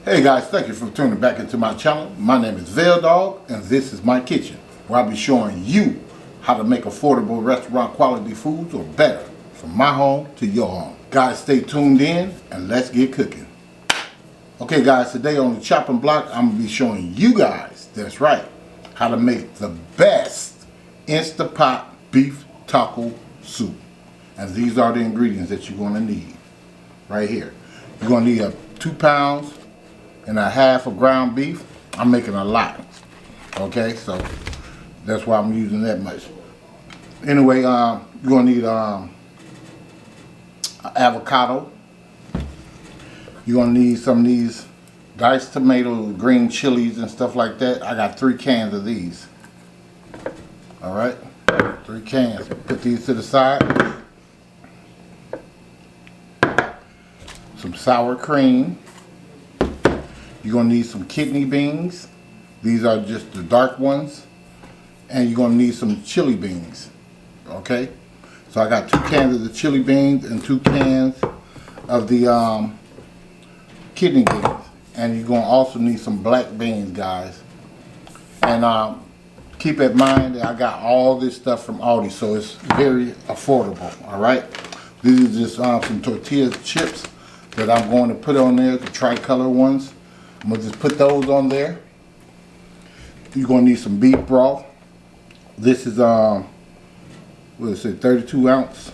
Hey guys, thank you for tuning back into my channel. My name is VELDOGGS and this is my kitchen, where I'll be showing you how to make affordable restaurant quality foods or better from my home to your home. Guys, stay tuned in and let's get cooking. Okay guys, today on the chopping block, I'm going to be showing you guys, that's right, how to make the best Instant Pot beef taco soup. And these are the ingredients that you're going to need right here. You're going to need 2 pounds and a half of ground beef. I'm making a lot, okay, so that's why I'm using that much. Anyway, you're gonna need avocado. You're gonna need some of these diced tomatoes, green chilies and stuff like that. I got 3 cans of these. All right, 3 cans. Put these to the side. Some sour cream. You're going to need some kidney beans. These are just the dark ones. And you're going to need some chili beans. Okay? So I got 2 cans of the chili beans and 2 cans of the kidney beans. And you're going to also need some black beans, guys. And keep in mind that I got all this stuff from Aldi, so it's very affordable. Alright? These are just some tortilla chips that I'm going to put on there, the tricolor ones. I'm going to just put those on there. You're going to need some beef broth. This is, what is it, 32 ounce?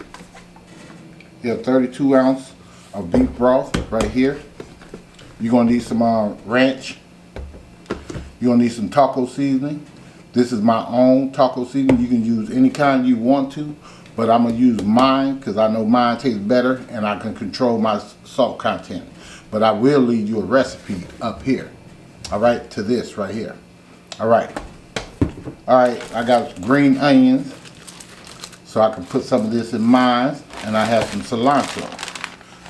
Yeah, 32 ounce of beef broth right here. You're going to need some ranch. You're going to need some taco seasoning. This is my own taco seasoning. You can use any kind you want to, but I'm going to use mine because I know mine tastes better and I can control my salt content. But I will leave you a recipe up here, all right, to this right here. All right, I got green onions, so I can put some of this in mine, and I have some cilantro.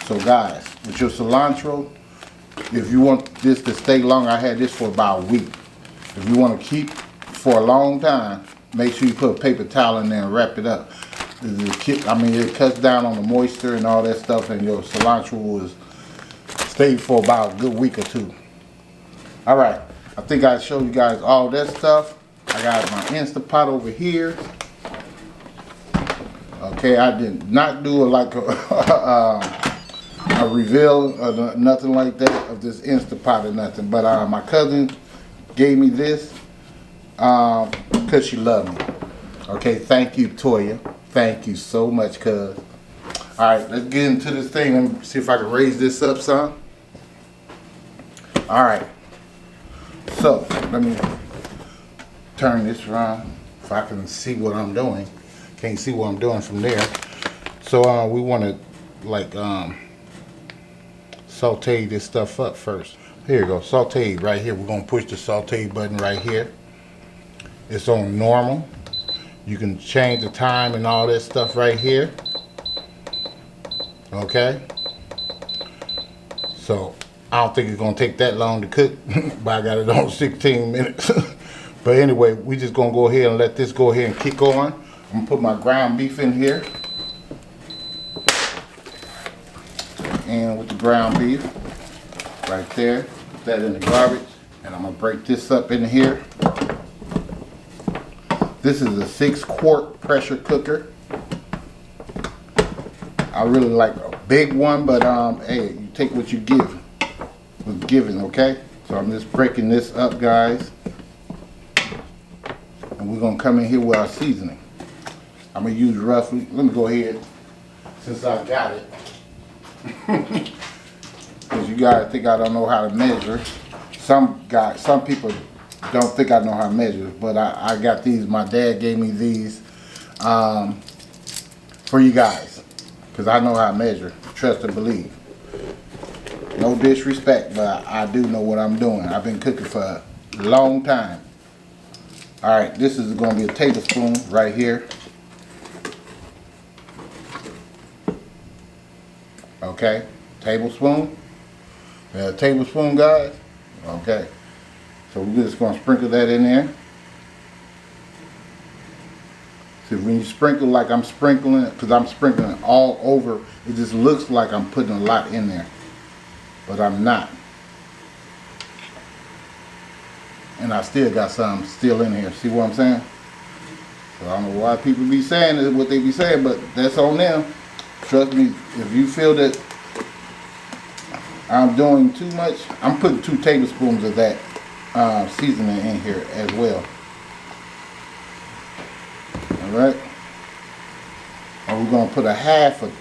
So guys, with your cilantro, if you want this to stay long, I had this for about a week. If you want to keep for a long time, make sure you put a paper towel in there and wrap it up. I mean, it cuts down on the moisture and all that stuff, and your cilantro will stay for about a good week or 2. All right, I think I showed you guys all that stuff. I got my Instant Pot over here. Okay, I did not do it like a reveal or nothing like that of this Instant Pot or nothing. But my cousin gave me this because she loved me. Okay, thank you, Toya. Thank you so much, cuz. All right, let's get into this thing. Let me see if I can raise this up some. All right, so let me turn this around if I can see what I'm doing. Can't see what I'm doing from there. So we want to like saute this stuff up first. Here you go, saute right here. We're gonna push the saute button right here. It's on normal. You can change the time and all that stuff right here. Okay, so I don't think it's gonna take that long to cook, but I got it on 16 minutes. But anyway, we just gonna go ahead and let this go ahead and kick on. I'm gonna put my ground beef in here. And with the ground beef, right there, put that in the garbage. And I'm gonna break this up in here. This is a 6-quart pressure cooker. I really like a big one, but hey, you take what you give. Was given, okay? So I'm just breaking this up, guys. And we're gonna come in here with our seasoning. I'm gonna use roughly, let me go ahead, since I got it. Because you guys think I don't know how to measure. Some people don't think I know how to measure, but I got these. My dad gave me these for you guys, because I know how to measure, trust and believe. No disrespect, but I do know what I'm doing. I've been cooking for a long time. All right, this is going to be a tablespoon right here. Okay, tablespoon. A tablespoon, guys. Okay, so we're just going to sprinkle that in there. See, when you sprinkle like I'm sprinkling, because I'm sprinkling all over, it just looks like I'm putting a lot in there. But I'm not. and I still got some still in here. See what I'm saying? So I don't know why people be saying what they be saying, but that's on them. Trust me, if you feel that I'm doing too much, I'm putting 2 tablespoons of that seasoning in here as well. Alright. And we're going to put a half a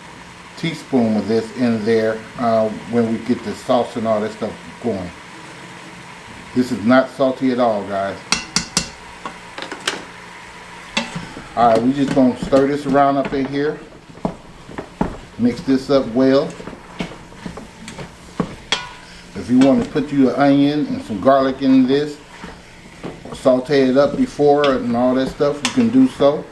teaspoon of this in there when we get the sauce and all that stuff going. This is not salty at all, guys. Alright, we're just going to stir this around up in here. Mix this up well. If you want to put you an onion and some garlic in this, saute it up before and all that stuff, you can do so.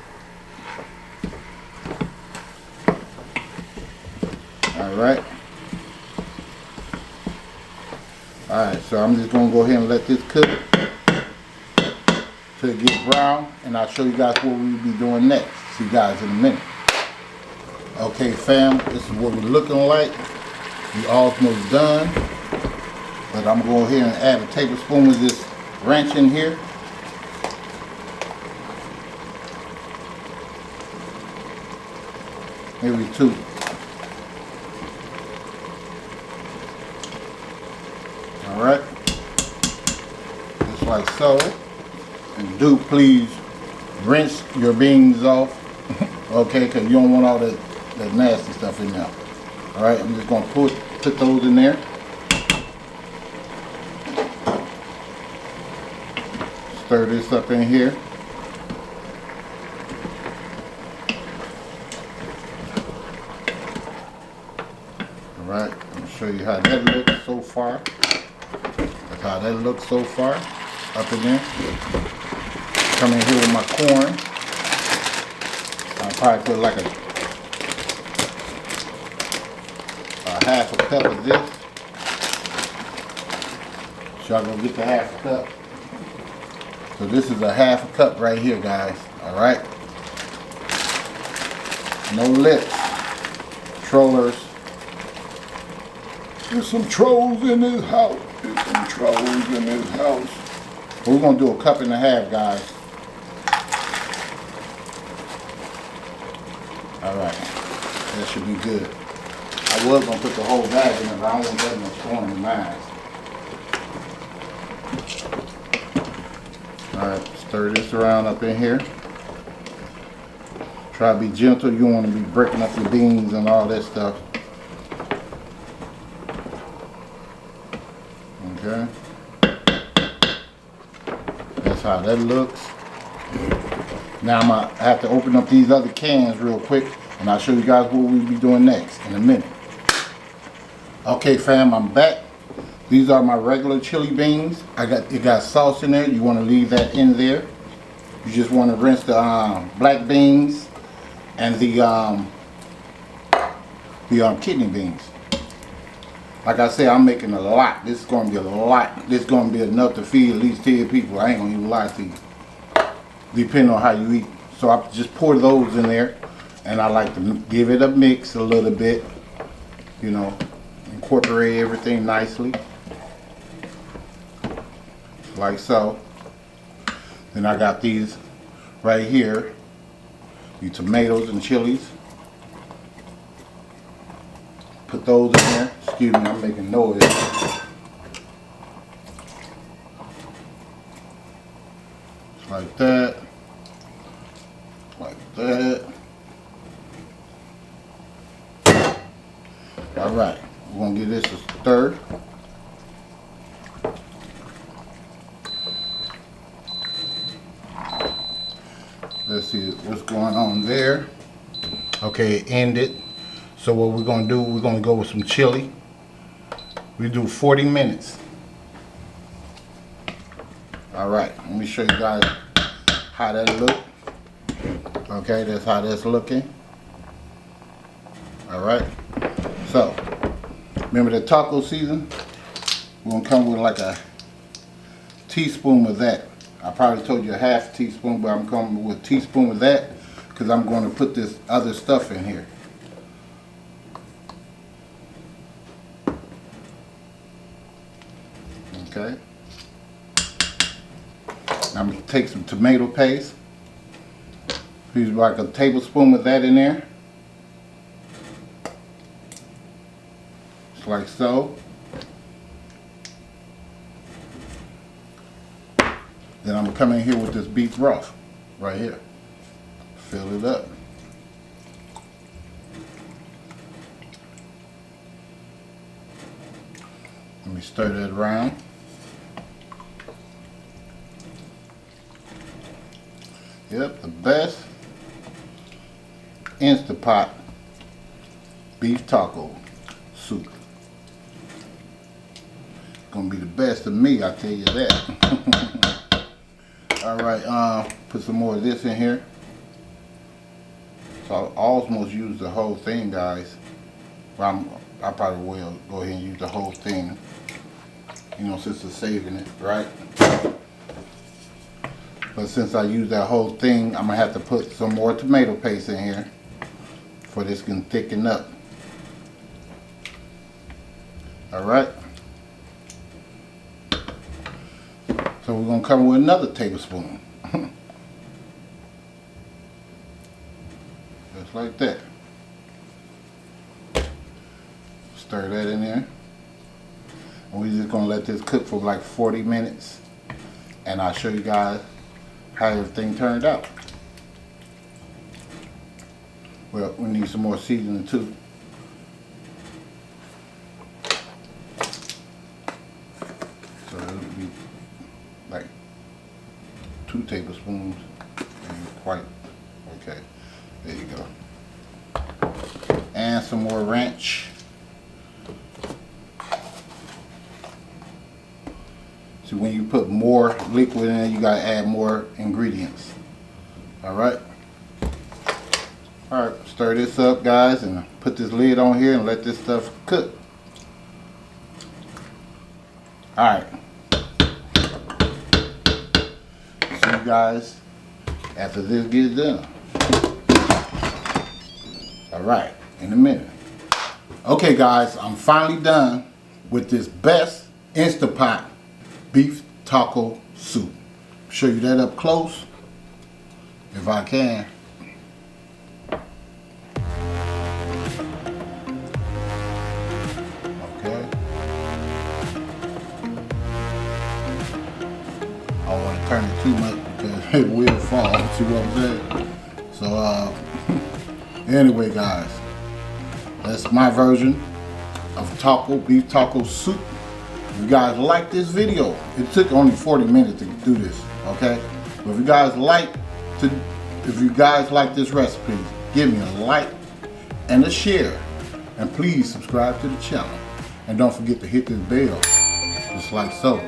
Alright. Alright, so I'm just going to go ahead and let this cook till it gets brown, and I'll show you guys what we'll be doing next. See you guys in a minute. Okay fam, this is what we're looking like. We almost done. But I'm going to go ahead and add a tablespoon of this ranch in here. Maybe 2. Alright. Just like so. And do please rinse your beans off. Okay, because you don't want all that nasty stuff in there. Alright, I'm just going to put those in there. Stir this up in here. Alright, I'm going to show you how that looks so far. That's how that looks so far. Up in there. Come in here with my corn. I'll probably put like a half a cup of this. So I'm going to get the half a cup. So this is a half a cup right here, guys. Alright? No lips. Trollers. There's some trolls in this house. There's some trolls in this house. We're going to do a cup and a half, guys. Alright. That should be good. I was going to put the whole bag in it, but I don't want that much corn in mine. Alright, stir this around up in here. Try to be gentle. You don't want to be breaking up your beans and all that stuff. Okay. That's how that looks. Now I'm going to have to open up these other cans real quick, and I'll show you guys what we'll be doing next in a minute. Okay fam, I'm back. These are my regular chili beans. It got sauce in there. You want to leave that in there. You just want to rinse the black beans and the kidney beans. Like I said, I'm making a lot. This is going to be a lot. This is going to be enough to feed at least 10 people. I ain't going to even lie to you. Depending on how you eat. So I just pour those in there, and I like to give it a mix a little bit. You know, incorporate everything nicely. Like so. Then I got these right here, the tomatoes and chilies. Put those in there. Excuse me, I'm making noise. Like that. Like that. Alright, we're going to give this a stir. Let's see what's going on there. Okay, it ended. So what we're going to do, we're going to go with some chili. We do 40 minutes. Alright, let me show you guys how that look. Okay, that's how that's looking. Alright. So, remember the taco season? We're going to come with like a teaspoon of that. I probably told you a half teaspoon, but I'm coming with a teaspoon of that because I'm going to put this other stuff in here. Okay. I'm going to take some tomato paste. Use like a tablespoon of that in there. Just like so. Then I'm going to come in here with this beef broth right here. Fill it up. Let me stir that around. Yep, the best Instant Pot beef taco soup. Gonna be the best of me, I tell you that. Alright, put some more of this in here. So I'll almost use the whole thing, guys. Well, I probably will go ahead and use the whole thing. You know, since it's saving it, right? But since I use that whole thing, I'm gonna have to put some more tomato paste in here for this can thicken up. Alright. So we're gonna come with another tablespoon. Just like that. Stir that in there. And we're just gonna let this cook for like 40 minutes. And I'll show you guys how everything turned out. Well, we need some more seasoning too. So it'll be like 2 tablespoons. And quite okay. There you go. And some more ranch. See, when you put more liquid in it, you gotta add more ingredients. Alright? Alright, stir this up, guys, and put this lid on here and let this stuff cook. Alright. See you guys after this gets done. Alright, in a minute. Okay, guys, I'm finally done with this best Instant Pot beef taco soup. Show you that up close, if I can. Okay. I don't want to turn it too much because it will fall. See what I'm saying? So, anyway, guys, that's my version of beef taco soup. If you guys like this video, it took only 40 minutes to do this, okay? But if you guys like this recipe, give me a like and a share, and please subscribe to the channel, and don't forget to hit this bell, just like so.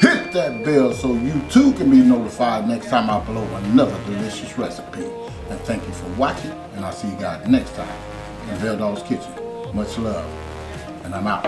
Hit that bell so you too can be notified next time I upload another delicious recipe. And thank you for watching, and I'll see you guys next time in VELDOGG'S Kitchen. Much love, and I'm out.